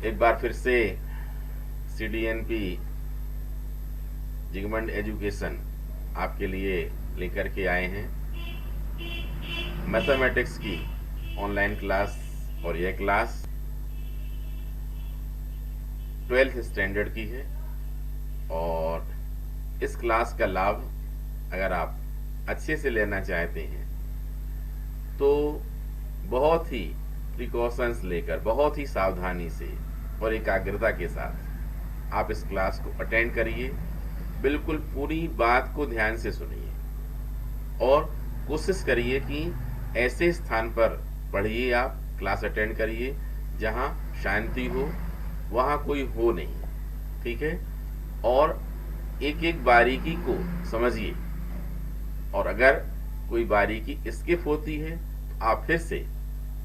एक बार फिर से CDNP जिगमंड एजुकेशन आपके लिए लेकर के आए हैं मैथमेटिक्स की ऑनलाइन क्लास। और यह क्लास 12th स्टैंडर्ड की है। और इस क्लास का लाभ अगर आप अच्छे से लेना चाहते हैं तो बहुत ही प्रिकॉशंस लेकर, बहुत ही सावधानी से और एकाग्रता के साथ आप इस क्लास को अटेंड करिए। बिल्कुल पूरी बात को ध्यान से सुनिए और कोशिश करिए कि ऐसे स्थान पर पढ़िए, आप क्लास अटेंड करिए जहाँ शांति हो, वहाँ कोई हो नहीं, ठीक है। और एक एक बारीकी को समझिए, और अगर कोई बारीकी स्किप होती है तो आप फिर से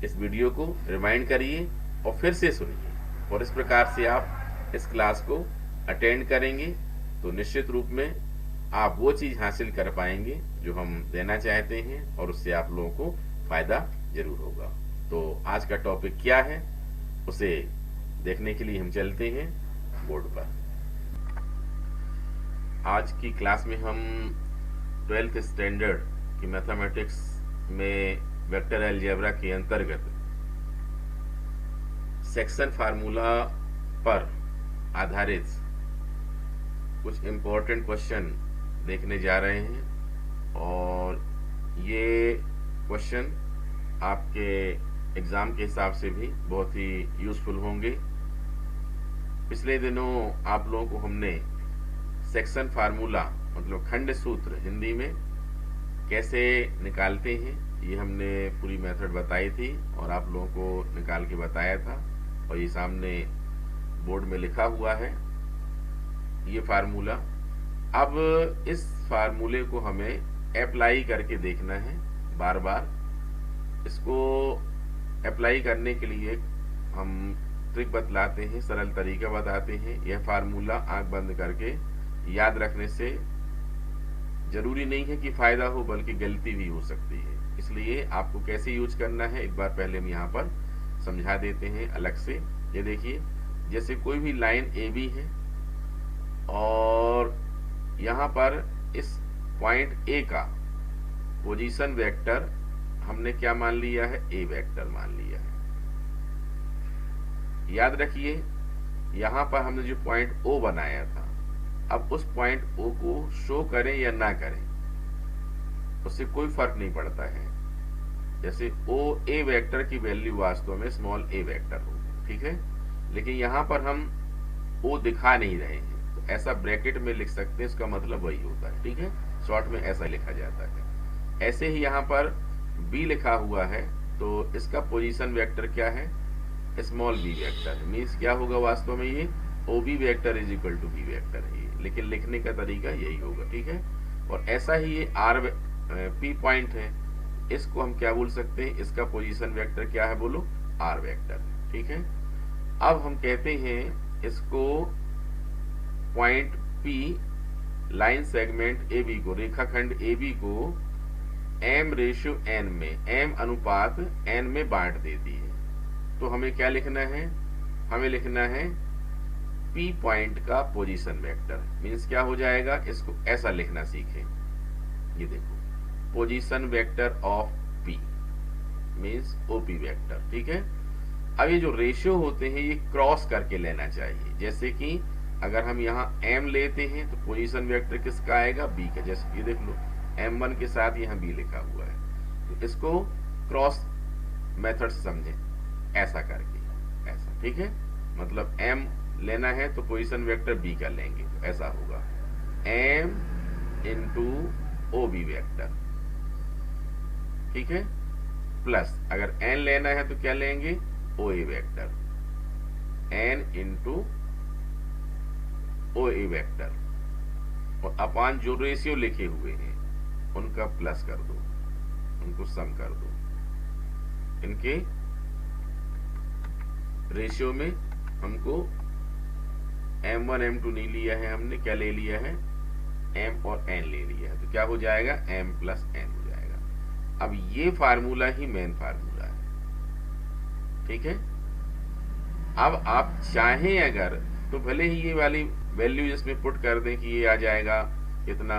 इस वीडियो को रिमाइंड करिए और फिर से सुनिए। और इस प्रकार से आप इस क्लास को अटेंड करेंगे तो निश्चित रूप में आप वो चीज़ हासिल कर पाएंगे जो हम देना चाहते हैं, और उससे आप लोगों को फायदा जरूर होगा। तो आज का टॉपिक क्या है उसे देखने के लिए हम चलते हैं बोर्ड पर। आज की क्लास में हम 12th स्टैंडर्ड की मैथमेटिक्स में वेक्टर अलजेब्रा के अंतर्गत सेक्शन फार्मूला पर आधारित कुछ इम्पोर्टेंट क्वेश्चन देखने जा रहे हैं। और ये क्वेश्चन आपके एग्ज़ाम के हिसाब से भी बहुत ही यूज़फुल होंगे। पिछले दिनों आप लोगों को हमने सेक्शन फार्मूला मतलब खंड सूत्र हिंदी में कैसे निकालते हैं ये हमने पूरी मेथड बताई थी और आप लोगों को निकाल के बताया था। और ये सामने बोर्ड में लिखा हुआ है ये फार्मूला। अब इस फार्मूले को हमें अप्लाई करके देखना है बार बार। इसको अप्लाई करने के लिए हम ट्रिक बतलाते हैं, सरल तरीका बताते हैं। यह फार्मूला आंख बंद करके याद रखने से जरूरी नहीं है कि फायदा हो, बल्कि गलती भी हो सकती है। इसलिए आपको कैसे यूज करना है एक बार पहले हम यहाँ पर समझा देते हैं अलग से। ये देखिए, जैसे कोई भी लाइन ए बी है और यहाँ पर इस पॉइंट ए का पोजीशन वेक्टर हमने क्या मान लिया है, ए वेक्टर मान लिया है। याद रखिए यहाँ पर हमने जो पॉइंट ओ बनाया था, अब उस पॉइंट ओ को शो करें या ना करें उससे कोई फर्क नहीं पड़ता है। जैसे ओ ए वेक्टर की वैल्यू वास्तव में स्मॉल ए वेक्टर होगी, ठीक है। लेकिन यहाँ पर हम ओ दिखा नहीं रहे हैं तो ऐसा ब्रैकेट में लिख सकते हैं, इसका मतलब वही होता है, ठीक है। शॉर्ट में ऐसा लिखा जाता है। ऐसे ही यहाँ पर बी लिखा हुआ है तो इसका पोजीशन वेक्टर क्या है, स्मॉल बी वेक्टर। मीन्स क्या होगा वास्तव में, ये O B vector is equal to B vector है, लेकिन लिखने का तरीका यही होगा, ठीक है। और ऐसा ही ये आर पी पॉइंट है, इसको हम क्या बोल सकते हैं, इसका पोजीशन वेक्टर क्या है, बोलो आर वेक्टर, ठीक है। अब हम कहते हैं इसको point P line segment A B को, रेखाखंड ए बी को m रेशियो n में, m अनुपात n में बांट देती है। तो हमें क्या लिखना है, हमें लिखना है p पॉइंट का पोजीशन वेक्टर। मीन्स क्या हो जाएगा, इसको ऐसा लिखना सीखें। ये देखो, position vector of p means OP vector, ठीक है। अब ये जो रेशियो होते हैं ये क्रॉस करके लेना चाहिए। जैसे कि अगर हम यहाँ m लेते हैं तो पोजीशन वेक्टर किसका आएगा, b का। जैसे ये देख लो m1 के साथ यहाँ b लिखा हुआ है, तो इसको क्रॉस मेथड से समझें, ऐसा करके, ऐसा, ठीक है। मतलब m लेना है तो पोजीशन वेक्टर b का लेंगे, तो ऐसा होगा m इंटू OB वेक्टर, ठीक है। प्लस अगर n लेना है तो क्या लेंगे, OA vector, n into OA vector. और अपान जो रेशियो लिखे हुए हैं उनका प्लस कर दो, उनको सम कर दो। इनके रेशियो में हमको m1 m2 नहीं लिया है, हमने क्या ले लिया है, m और n ले लिया है। तो क्या हो जाएगा, m प्लस n हो जाएगा। अब ये फार्मूला ही मेन फार्मूला है, ठीक है। अब आप चाहें अगर तो भले ही ये वाली वैल्यू इसमें पुट कर दें कि ये आ जाएगा कितना,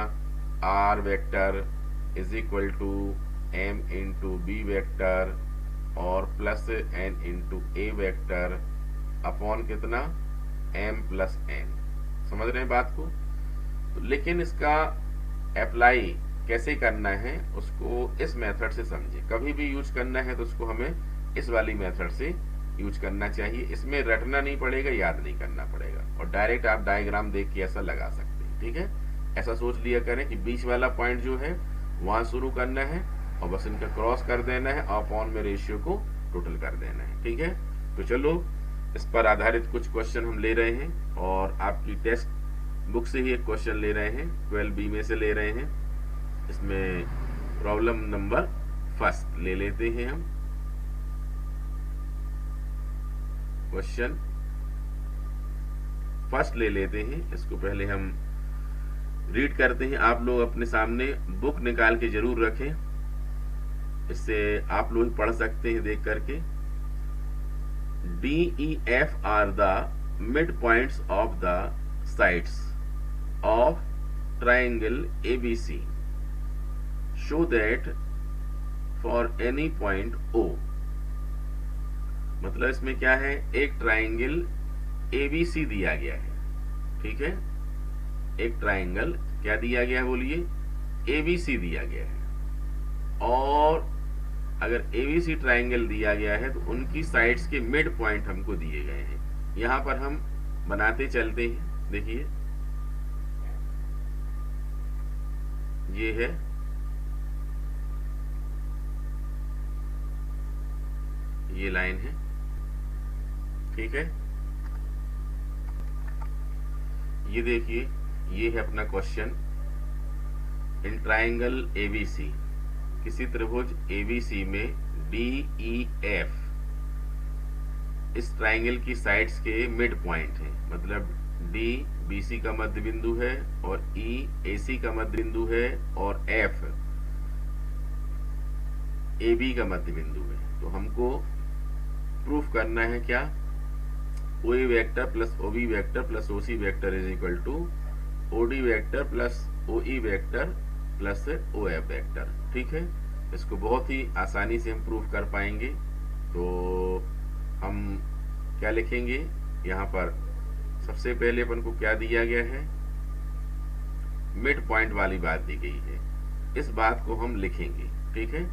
R vector is equal to M into B vector और plus N into A vector upon कितना, एम प्लस एन। समझ रहे हैं बात को? तो लेकिन इसका अप्लाई कैसे करना है उसको इस मेथड से समझे। कभी भी यूज करना है तो उसको हमें इस वाली मेथड से यूज करना चाहिए। इसमें रटना नहीं पड़ेगा, याद नहीं करना पड़ेगा, और डायरेक्ट आप डायग्राम देख के ऐसा लगा सकते हैं। ठीक है, ऐसा सोच लिया करें कि बीच वाला पॉइंट जो है वहां शुरू करना है और बस इनका क्रॉस कर देना है, अपॉन में रेशियो को टोटल कर देना है। ठीक है, तो चलो इस पर आधारित कुछ क्वेश्चन हम ले रहे हैं और आपकी टेक्स्ट बुक से ही एक क्वेश्चन ले रहे हैं, 12B में से ले रहे हैं। इसमें प्रॉब्लम नंबर फर्स्ट ले लेते हैं हम। क्वेश्चन फर्स्ट ले लेते हैं, इसको पहले हम रीड करते हैं। आप लोग अपने सामने बुक निकाल के जरूर रखें, इससे आप लोग पढ़ सकते हैं देख करके। DEF are the midpoints of the sides of triangle ABC. Show that for any point O. मतलब इसमें क्या है, एक ट्राइंगल ABC दिया गया है। ठीक है, एक ट्राइंगल क्या दिया गया है बोलिए, ABC दिया गया है। और अगर ABC ट्राइंगल दिया गया है तो उनकी साइड्स के मिड पॉइंट हमको दिए गए हैं। यहां पर हम बनाते चलते हैं। देखिए ये है, ये लाइन है। ठीक है, ये देखिए ये है अपना क्वेश्चन। इन ट्राइंगल ABC, किसी त्रिभुज ABC में DEF इस ट्राइंगल की साइड्स के मिड पॉइंट है। मतलब D BC का मध्य बिंदु है और E AC का मध्य बिंदु है और F AB का मध्य बिंदु है। तो हमको प्रूफ करना है क्या, OA vector plus OB vector plus OC vector is equal to OD vector plus OE vector plus OF vector. ठीक है, इसको बहुत ही आसानी से हम प्रूफ कर पाएंगे। तो हम क्या लिखेंगे, यहाँ पर सबसे पहले अपन को क्या दिया गया है, मिड पॉइंट वाली बात दी गई है, इस बात को हम लिखेंगे। ठीक है,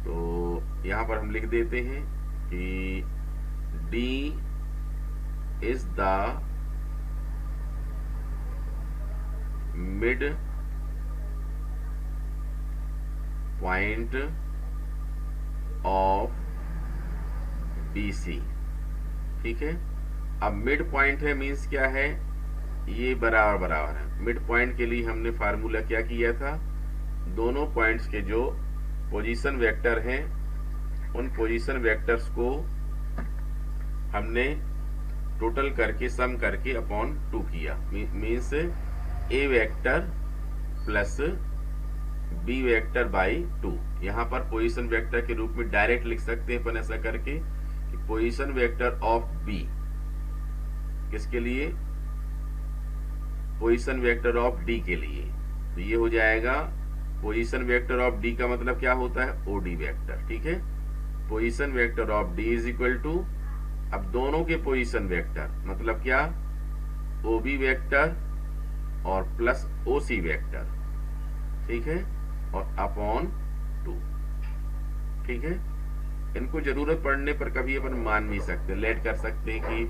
तो यहाँ पर हम लिख देते हैं कि D is the mid point of BC। ठीक है, अब मिड पॉइंट है मीन्स क्या है, ये बराबर बराबर है। मिड पॉइंट के लिए हमने फार्मूला क्या किया था, दोनों पॉइंट्स के जो पोजीशन वेक्टर हैं उन पोजीशन वेक्टर्स को हमने टोटल करके सम करके अपॉन 2 किया। Means A vector plus B vector by 2। यहाँ पर पोजीशन वेक्टर के रूप में डायरेक्ट लिख सकते हैं अपन ऐसा करके कि पोजीशन वेक्टर ऑफ B किसके लिए, पोजीशन वेक्टर ऑफ D के लिए। तो ये हो जाएगा पोजीशन वेक्टर ऑफ D का मतलब क्या होता है, OD वेक्टर। ठीक है, position vector of D is equal to, अब दोनों के पोजीशन वेक्टर मतलब क्या, OB वेक्टर और प्लस OC वेक्टर। ठीक है, और अपॉन 2। ठीक है, इनको जरूरत पड़ने पर कभी अपन मान भी सकते हैं, लेट कर सकते हैं कि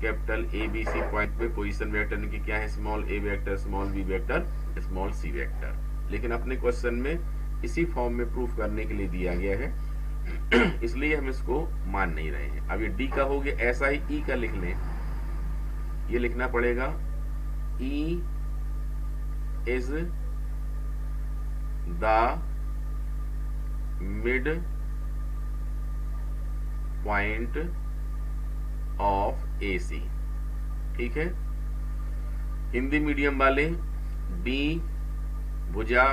कैपिटल ABC पॉइंट पे पोजीशन वेक्टर इनकी क्या है, small a vector, small b vector, small c vector. लेकिन अपने क्वेश्चन में इसी फॉर्म में प्रूफ करने के लिए दिया गया है, इसलिए हम इसको मान नहीं रहे हैं। अब ये D का हो गया, ऐसा ही E का लिख लें। ये लिखना पड़ेगा E is the mid point of AC। ठीक है, हिंदी मीडियम वाले D भुजा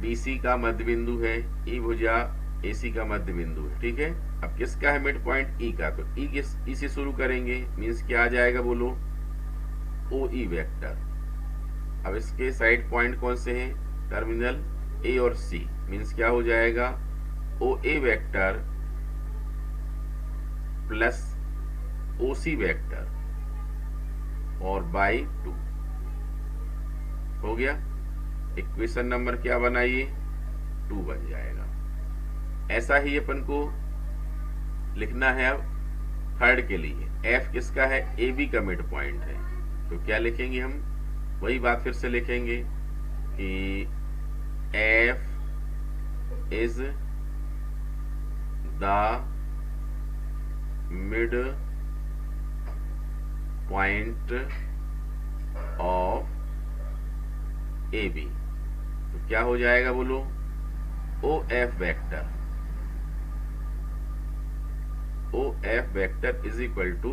BC का मध्य बिंदु है, E भुजा AC का मध्य बिंदु है, ठीक है। अब किसका है मिड पॉइंट? E का, तो E से शुरू करेंगे, मीन्स क्या आ जाएगा बोलो? OE vector. अब इसके साइड पॉइंट कौन से हैं? टर्मिनल A और C, मीन्स क्या हो जाएगा? OA vector plus OC vector और बाई 2 हो गया। इक्वेशन नंबर क्या बनाइए? 2 बन जाएगा। ऐसा ही अपन को लिखना है अब थर्ड के लिए। F किसका है? AB का मिड पॉइंट है, तो क्या लिखेंगे हम? वही बात फिर से लिखेंगे कि F is the mid point of AB। तो क्या हो जाएगा बोलो? OF vector is equal to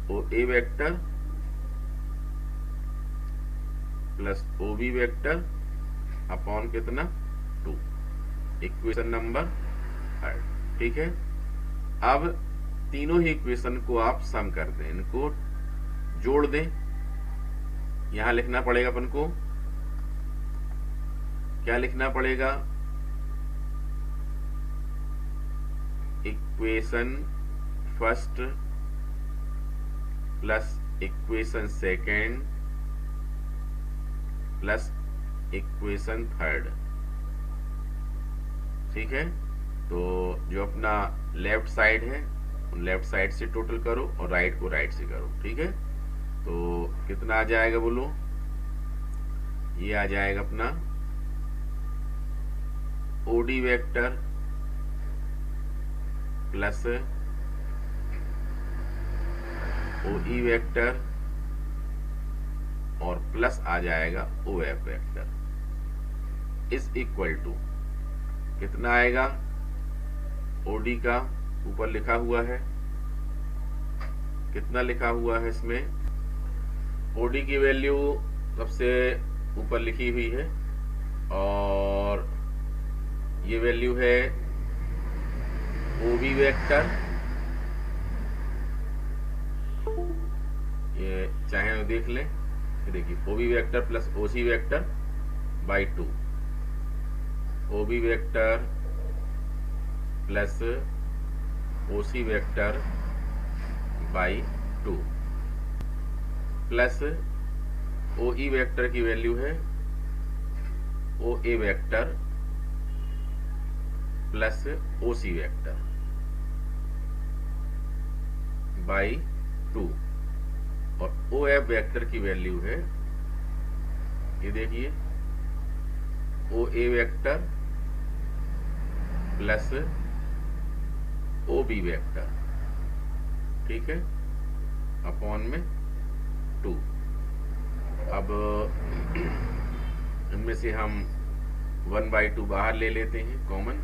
OA vector plus OB vector upon कितना? 2। इक्वेशन नंबर थर्ड, ठीक है। अब तीनों ही इक्वेशन को आप सम कर दें, इनको जोड़ दें। यहां लिखना पड़ेगा अपन को, क्या लिखना पड़ेगा? Equation first plus equation second plus equation third, ठीक है। तो जो अपना लेफ्ट साइड है लेफ्ट साइड से टोटल करो और राइट को राइट से करो, ठीक है। तो कितना आ जाएगा बोलो? ये आ जाएगा अपना OD vector plus OE vector और प्लस आ जाएगा OF vector is equal to कितना आएगा? OD का ऊपर लिखा हुआ है, कितना लिखा हुआ है इसमें? OD की वैल्यू सबसे ऊपर लिखी हुई है और ये वैल्यू है OB वेक्टर, ये चाहे तो देख लें, देखिए OB vector plus OC vector by 2, OB vector plus OC vector by 2 plus OE vector की वैल्यू है OA vector plus OC vector by 2 और OF वेक्टर की वैल्यू है, ये देखिए, OA vector plus OB vector, ठीक है, अपॉन में 2। अब इनमें से हम 1/2 बाहर ले लेते हैं कॉमन,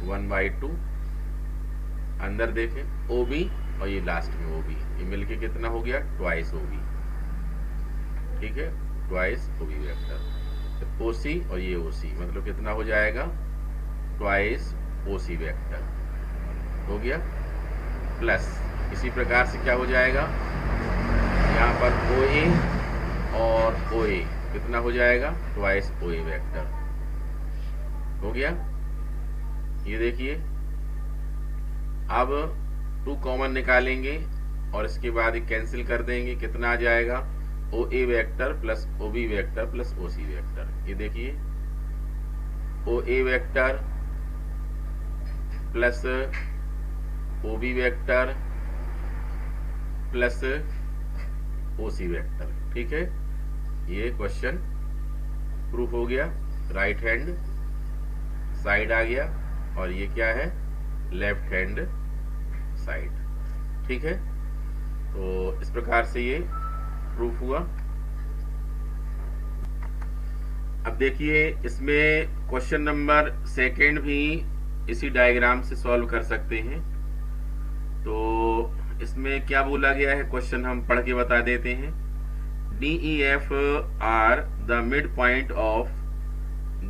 1/2 अंदर देखें OB और ये लास्ट में OB, ये मिलके कितना हो गया? ट्वाइस OB, ठीक है, ट्वाइस OB वेक्टर। OC और ये OC मतलब कितना हो जाएगा? ट्वाइस OC वेक्टर हो गया। प्लस इसी प्रकार से क्या हो जाएगा? यहाँ पर OA और OA कितना हो जाएगा? ट्वाइस OA वेक्टर हो गया। ये देखिए, अब 2 कॉमन निकालेंगे और इसके बाद कैंसिल कर देंगे, कितना आ जाएगा? OA vector plus OB vector plus OC vector. ये देखिए, OA vector plus OB vector plus OC vector, ठीक है। ये क्वेश्चन प्रूफ हो गया, राइट हैंड साइड आ गया और ये क्या है? लेफ्ट हैंड साइड, ठीक है। तो इस प्रकार से ये प्रूफ हुआ। अब देखिए, इसमें क्वेश्चन नंबर सेकेंड भी इसी डायग्राम से सॉल्व कर सकते हैं। तो इसमें क्या बोला गया है, क्वेश्चन हम पढ़ के बता देते हैं। DEF are the midpoint of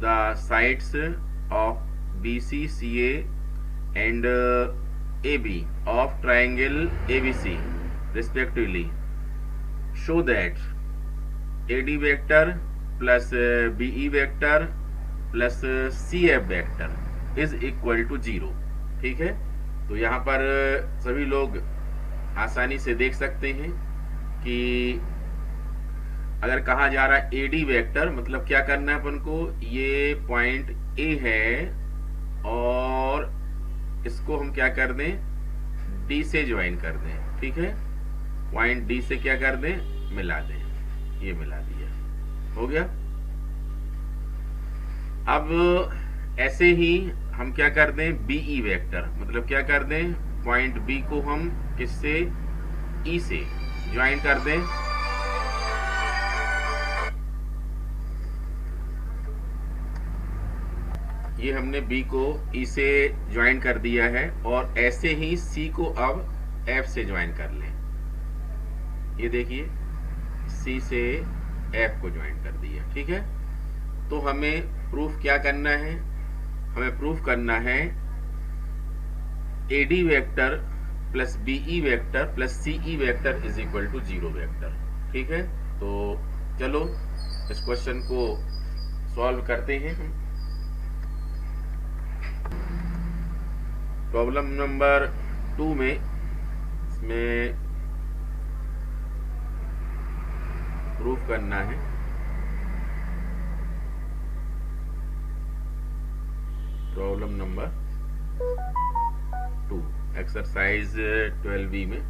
the sides of BC, CA and AB of triangle ABC respectively. Show that AD vector plus BE vector plus CF vector is equal to 0। ठीक है, तो यहाँ पर सभी लोग आसानी से देख सकते हैं कि अगर कहा जा रहा है AD वेक्टर, मतलब क्या करना है अपन को, ये पॉइंट A है और इसको हम क्या कर दें, D से ज्वाइन कर दें। ठीक है, पॉइंट D से क्या कर दें, मिला दें। ये मिला दिया, हो गया। अब ऐसे ही हम क्या कर दें, BE वेक्टर, मतलब क्या कर दें, पॉइंट B को हम किससे, E से ज्वाइन कर दें। ये हमने B को E से ज्वाइन कर दिया है और ऐसे ही C को अब F से ज्वाइन कर लें। ये देखिए, C से F को ज्वाइन कर दिया। ठीक है, तो हमें प्रूफ क्या करना है, हमें प्रूफ करना है AD vector plus BE vector plus CE vector is equal to 0 vector. ठीक है, तो चलो इस क्वेश्चन को सॉल्व करते हैं। प्रॉब्लम नंबर 2 में इसमें प्रूफ करना है। प्रॉब्लम नंबर 2 एक्सरसाइज 12B में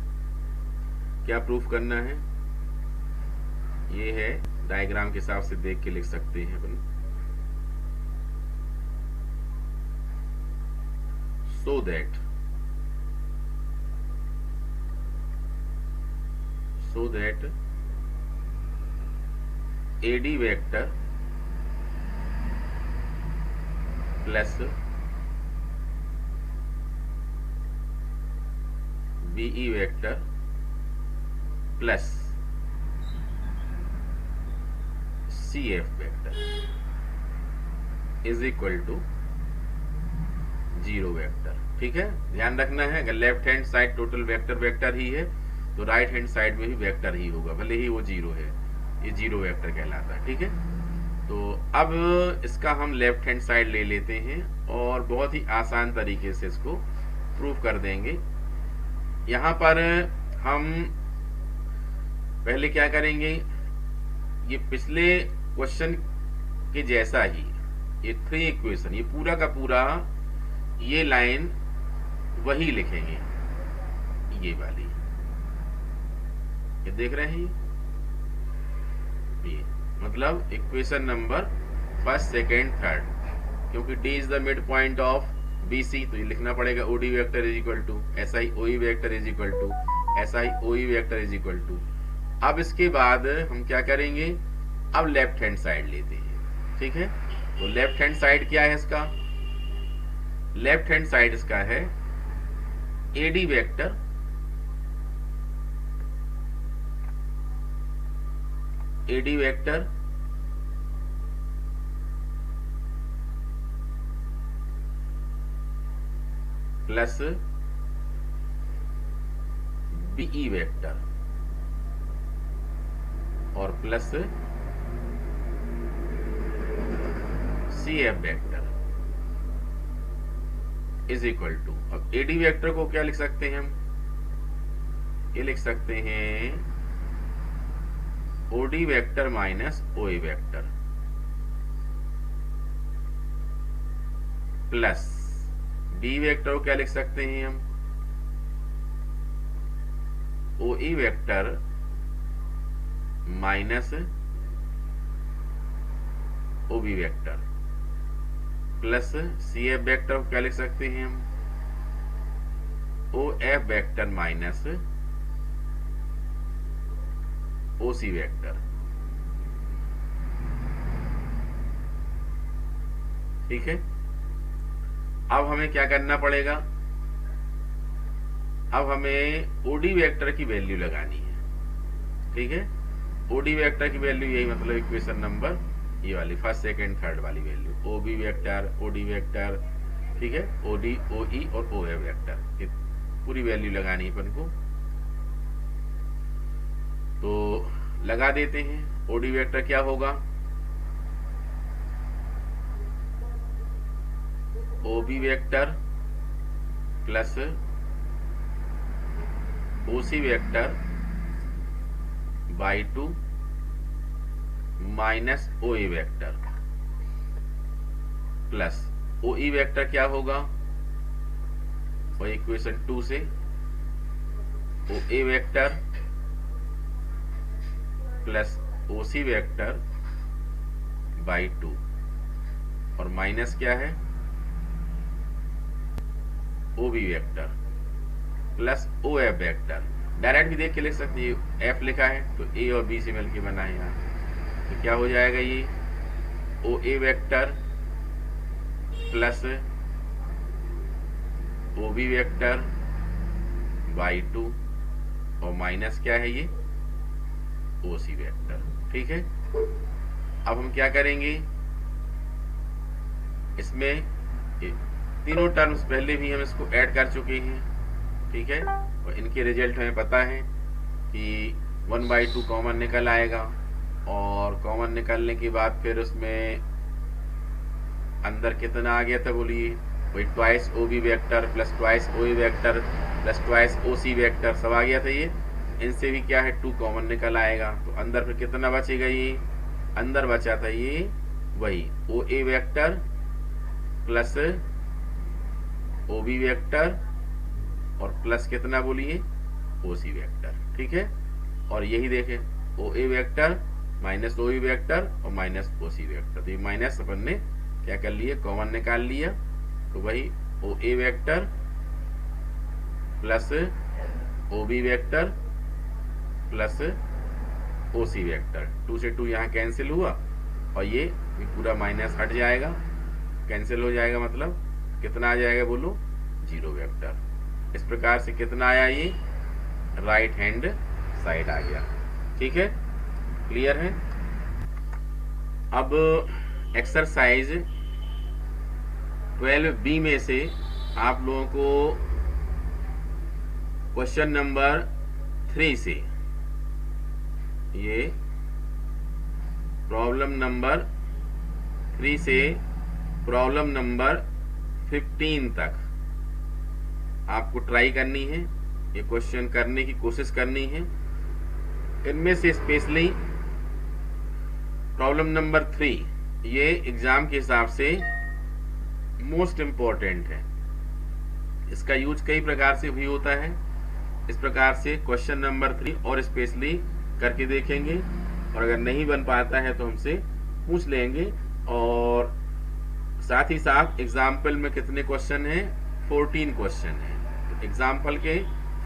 क्या प्रूफ करना है, ये है, डायग्राम के हिसाब से देख के लिख सकते हैं अपन। so that AD vector plus BE vector plus CF vector is equal to 0 vector. ठीक है, ध्यान रखना है, अगर left hand side total vector vector ही है तो राइट हैंड साइड में भी वेक्टर ही होगा, भले ही वो 0 है, ये 0 वेक्टर कहलाता है। ठीक है, तो अब इसका हम लेफ्ट हैंड साइड ले लेते हैं और बहुत ही आसान तरीके से इसको प्रूव कर देंगे। यहां पर हम पहले क्या करेंगे, ये पिछले क्वेश्चन के जैसा ही ये 3 इक्वेशन, ये पूरा का पूरा ये लाइन वही लिखेंगे, ये वाली, ये देख रहे हैं, ये मतलब equation number first, second, third, क्योंकि D is the mid point of BC, तो ये लिखना पड़ेगा OD vector is equal to SI OE vector is equal to SI OE vector is equal to. अब इसके बाद हम क्या करेंगे, अब लेफ्ट हैंड साइड लेते हैं। ठीक है, तो लेफ्ट हैंड साइड क्या है इसका, लेफ्ट हैंड साइड इसका है AD vector plus BE vector और plus CF vector is equal to, अब AD वेक्टर को क्या लिख सकते हैं हम, ये लिख सकते हैं OD vector minus OE vector plus B vector को क्या लिख सकते हैं हम, OE vector minus OB vector plus CF vector को क्या लिख सकते हैं हम, OF vector minus OC vector. ठीक है, अब हमें क्या करना पड़ेगा, अब हमें OD वेक्टर की वैल्यू लगानी है। ठीक है, ओडी वेक्टर की वैल्यू यही, मतलब इक्वेशन नंबर ये वाली फर्स्ट सेकंड थर्ड वाली वैल्यू, ओबी वेक्टर, ओडी वेक्टर, ठीक है, ओडी, ओई और ओ ए वेक्टर, ये पूरी वैल्यू लगानी है अपन को। तो लगा देते हैं। ओडी वेक्टर क्या होगा, OB vector plus OC vector by 2 minus OE vector plus OE vector क्या होगा, वो इक्वेशन 2 से OA vector plus OC vector by 2 और माइनस क्या है, OB vector plus O F vector. Direct भी देख के लिख सकते हैं, एफ लिखा है तो ए और बी से मिलकर बना है यहाँ, तो क्या हो जाएगा ये O A vector plus O B vector by 2 और माइनस क्या है ये ओ सी वेक्टर। ठीक है, अब हम क्या करेंगे, इसमें तीनों टर्म्स पहले भी हम इसको ऐड कर चुके हैं, ठीक है, और इनके रिजल्ट हमें पता है कि 1/2 कॉमन निकल आएगा और कॉमन निकलने के बाद फिर उसमें अंदर कितना आ गया था बोलिए, वही twice O B vector plus twice O A vector plus twice O C vector सब आ गया था। ये इनसे भी क्या है 2 कॉमन निकल आएगा, तो अंदर फिर कितना बचेगा, ये अंदर बचा था ये वही O A vector plus O B vector और प्लस कितना बोलिए ओ सी वेक्टर। ठीक है, और यही देखें O A vector minus O B vector और माइनस ओ सी वेक्टर, तो ये माइनस अपन ने क्या कर लिया, कॉमन निकाल लिया, तो वही O A vector plus O B vector plus O C vector, 2 से 2 यहाँ कैंसिल हुआ और ये पूरा माइनस हट जाएगा, कैंसिल हो जाएगा, मतलब कितना आ जाएगा बोलो 0 वेक्टर। इस प्रकार से कितना आया, ये राइट हैंड साइड आ गया। ठीक है, क्लियर है। अब एक्सरसाइज 12B में से आप लोगों को क्वेश्चन नंबर 3 से ये प्रॉब्लम नंबर 3 से प्रॉब्लम नंबर 15 तक आपको ट्राई करनी है, ये क्वेश्चन करने की कोशिश करनी है। इनमें से स्पेशली प्रॉब्लम नंबर 3 ये एग्जाम के हिसाब से मोस्ट इम्पोर्टेंट है। इसका यूज कई प्रकार से भी होता है। इस प्रकार से क्वेश्चन नंबर 3 और स्पेशली करके देखेंगे, और अगर नहीं बन पाता है तो हमसे पूछ लेंगे। और साथ ही साथ एग्जाम्पल में कितने क्वेश्चन हैं, 14 क्वेश्चन हैं, तो एग्जाम्पल के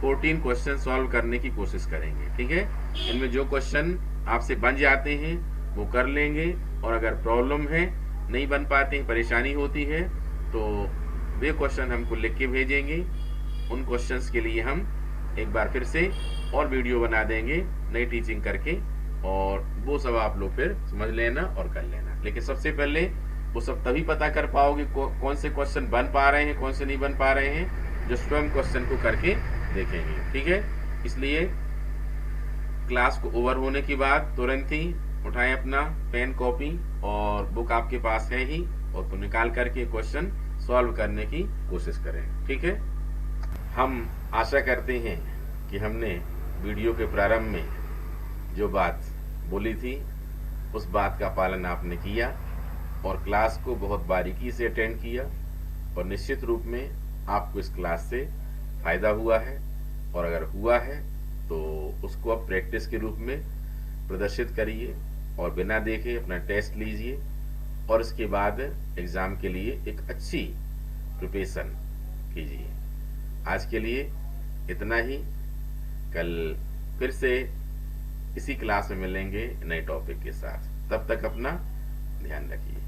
14 क्वेश्चन सॉल्व करने की कोशिश करेंगे। ठीक है, इनमें जो क्वेश्चन आपसे बन जाते हैं वो कर लेंगे, और अगर प्रॉब्लम है नहीं बन पाते हैं, परेशानी होती है, तो वे क्वेश्चन हमको लिख के भेजेंगे। उन क्वेश्चंस के लिए हम एक बार फिर से और वीडियो बना देंगे नई टीचिंग करके, और वो सब आप लोग फिर समझ लेना और कर लेना। लेकिन सबसे पहले वो सब तभी पता कर पाओगे कौन से क्वेश्चन बन पा रहे हैं, कौन से नहीं बन पा रहे हैं, जो स्वयं क्वेश्चन को करके देखेंगे। ठीक है, इसलिए क्लास को ओवर होने के बाद तुरंत ही उठाएं अपना पेन कॉपी और बुक, आपके पास है ही, और तो निकाल करके क्वेश्चन सॉल्व करने की कोशिश करें। ठीक है, हम आशा करते हैं कि हमने वीडियो के प्रारंभ में जो बात बोली थी उस बात का पालन आपने किया और क्लास को बहुत बारीकी से अटेंड किया, और निश्चित रूप में आपको इस क्लास से फायदा हुआ है। और अगर हुआ है तो उसको अब प्रैक्टिस के रूप में प्रदर्शित करिए और बिना देखे अपना टेस्ट लीजिए, और इसके बाद एग्जाम के लिए एक अच्छी प्रिपरेशन कीजिए। आज के लिए इतना ही, कल फिर से इसी क्लास में मिलेंगे नए टॉपिक के साथ। तब तक अपना ध्यान रखिए।